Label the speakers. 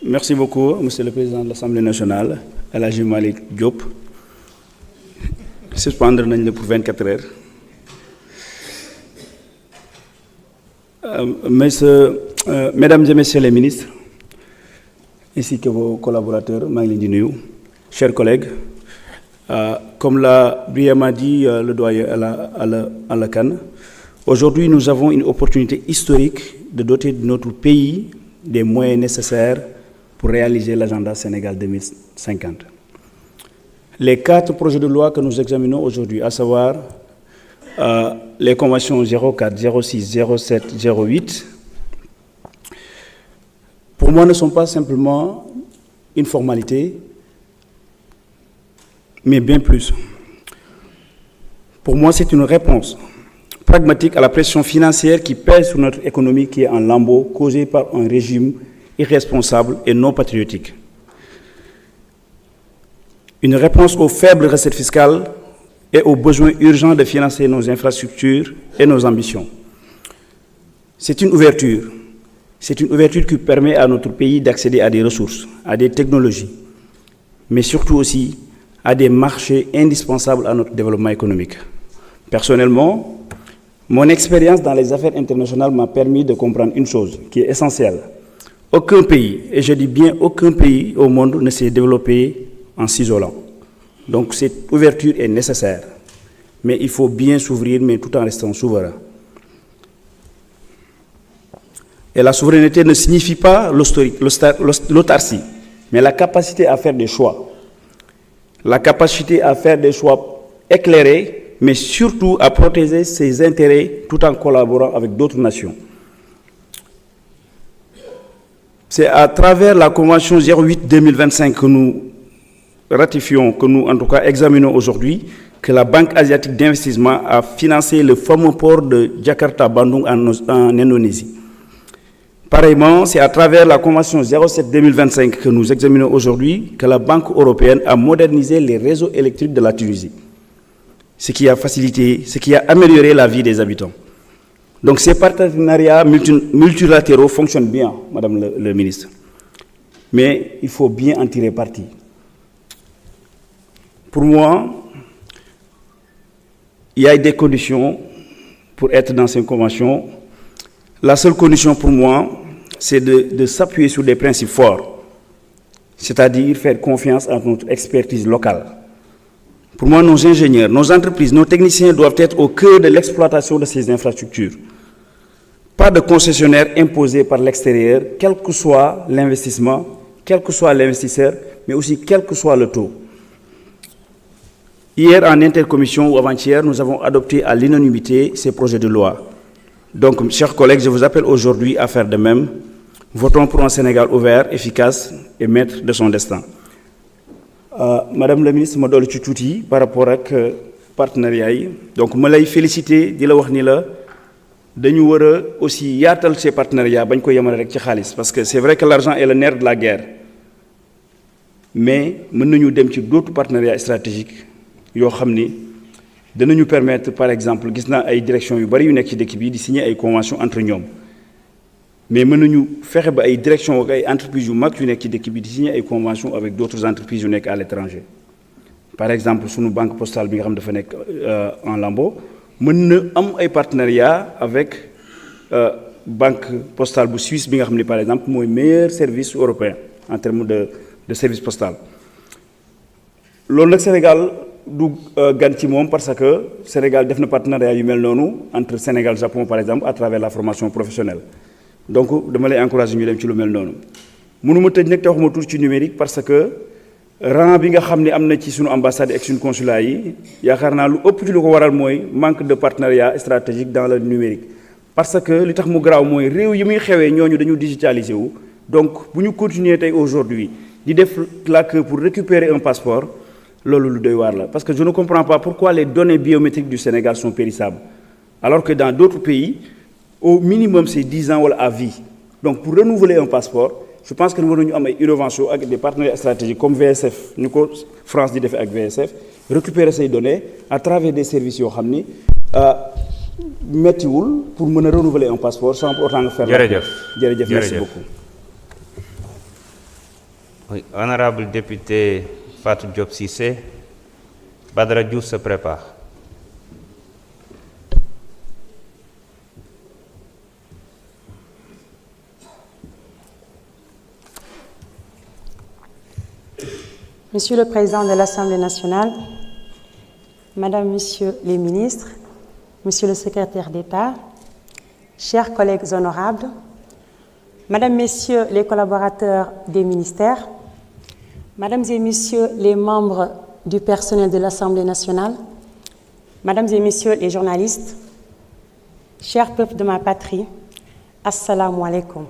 Speaker 1: Merci beaucoup, Monsieur le Président de l'Assemblée nationale, El Hadji Malick Diop. Suspendre nañ la pour 24 heures. Mesdames et Messieurs les ministres, ainsi que vos collaborateurs, maa ngi leen di nuyu. Chers collègues, comme l'a brièvement dit le doyen Alla Kane, aujourd'hui nous avons une opportunité historique de doter notre pays des moyens nécessaires pour réaliser l'agenda Sénégal 2050. Les 4 projets de loi que nous examinons aujourd'hui, à savoir les conventions 04, 06, 07, 08, pour moi ne sont pas simplement une formalité, mais bien plus. Pour moi, c'est une réponse pragmatique à la pression financière qui pèse sur notre économie qui est en lambeaux, causée par un régime irresponsable et non patriotique. Une réponse aux faibles recettes fiscales et aux besoins urgents de financer nos infrastructures et nos ambitions. C'est une ouverture qui permet à notre pays d'accéder à des ressources, à des technologies, mais surtout aussi à des marchés indispensables à notre développement économique. Personnellement, mon expérience dans les affaires internationales m'a permis de comprendre une chose qui est essentielle. Aucun pays, et je dis bien aucun pays au monde ne s'est développé en s'isolant. Donc cette ouverture est nécessaire, mais il faut bien s'ouvrir, mais tout en restant souverain. Et la souveraineté ne signifie pas l'autarcie, mais la capacité à faire des choix. La capacité à faire des choix éclairés, mais surtout à protéger ses intérêts tout en collaborant avec d'autres nations. C'est à travers la Convention 08-2025 que nous ratifions, que nous en tout cas examinons aujourd'hui, que la Banque asiatique d'investissement a financé le fameux port de Jakarta-Bandung en Indonésie. Pareillement, c'est à travers la Convention 07-2025 que nous examinons aujourd'hui que la Banque européenne a modernisé les réseaux électriques de la Tunisie, ce qui a amélioré la vie des habitants. Donc ces partenariats multilatéraux fonctionnent bien, Madame le ministre, mais il faut bien en tirer parti. Pour moi, il y a des conditions pour être dans ces conventions. La seule condition pour moi, c'est de s'appuyer sur des principes forts, c'est-à-dire faire confiance à notre expertise locale. Pour moi, nos ingénieurs, nos entreprises, nos techniciens doivent être au cœur de l'exploitation de ces infrastructures. Pas de concessionnaires imposés par l'extérieur, quel que soit l'investissement, quel que soit l'investisseur, mais aussi quel que soit le taux. Hier, en intercommission ou avant-hier, nous avons adopté à l'unanimité ces projets de loi. Donc, chers collègues, je vous appelle aujourd'hui à faire de même. Votons pour un Sénégal ouvert, efficace et maître de son destin. Madame la ministre, ma dolli ci tuuti par rapport ak partenariat yi. Donc, ma lay féliciter di la wax ni la dañu war a aussi yaatal ces partenariats bañ ko yemale rek ci xaalis parce que c'est vrai que l'argent est le nerf de la guerre. Mais mën nañu dem ci d'autres partenariats stratégiques yoo xam ni danañu permettre par exemple gis naa ay directions yu bari yu nekk ci dëkk bi di signer ay conventions entre ñoom mais mën nañu fexe ba ay directions ak ay entreprises yu mag yu nekk ci dëkk bi di signer ay conventions avec d'autres entreprises yu nekk à l'étranger. Par exemple sunu banque postale bi nga xam dafa nekk en lambeaux mën na am ay partenariat avec banque postale bu Suisse bi nga xam ne par exemple mooy meilleur service européen en termes de service postal. Loolu nag Sénégal du gan ci moom parce que Sénégal def na partenariat yu mel noonu entre Sénégal Japon par exemple à travers la formation professionnelle donc dama lay encourager ñu dem ci lu mel noonu. mënuma tëj nag te waxuma tuuti ci numérique parce que rang bi nga xam ne am na ci suñu ambassade ak suñu consulat yi yaakaar naa lu ëpp ci lu ko waral mooy manque de partenariat stratégique dans le numérique. Parce que li tax mu garaaw mooy réew yi muy xewee ñooñu dañu digitaliser wu donc bu ñu continuer tey aujourd'hui di def la queue pour récupérer un passeport. Loolu lu doy waar la parce que je ne comprends pas pourquoi les données biométriques du Sénégal sont périssables alors que dans d'autres pays au minimum c'est 10 ans wala à vie. Donc pour renouveler un passeport je pense que nous devons am ay innovation ak des partenaires stratégiques comme VSF ñu ko France di defee ak VSF récupérer ces données à travers des services yoo xam ni méttiwul pour mën a renouveler un passeport sans pour autant nga faire.
Speaker 2: jërëjëf
Speaker 1: merci beaucoup.
Speaker 2: Oui, honorable député Fatou Diop Cissé, Badara Diouf se prépare.
Speaker 3: Monsieur le Président de l'Assemblée nationale, Madame, Messieurs les ministres, Monsieur le Secrétaire d'État, chers collègues honorables, Mesdames, Messieurs les collaborateurs des ministères, Mesdames et Messieurs les membres du personnel de l'Assemblée nationale, Mesdames et Messieurs les journalistes, chers peuples de ma patrie, Assalamu alaikum.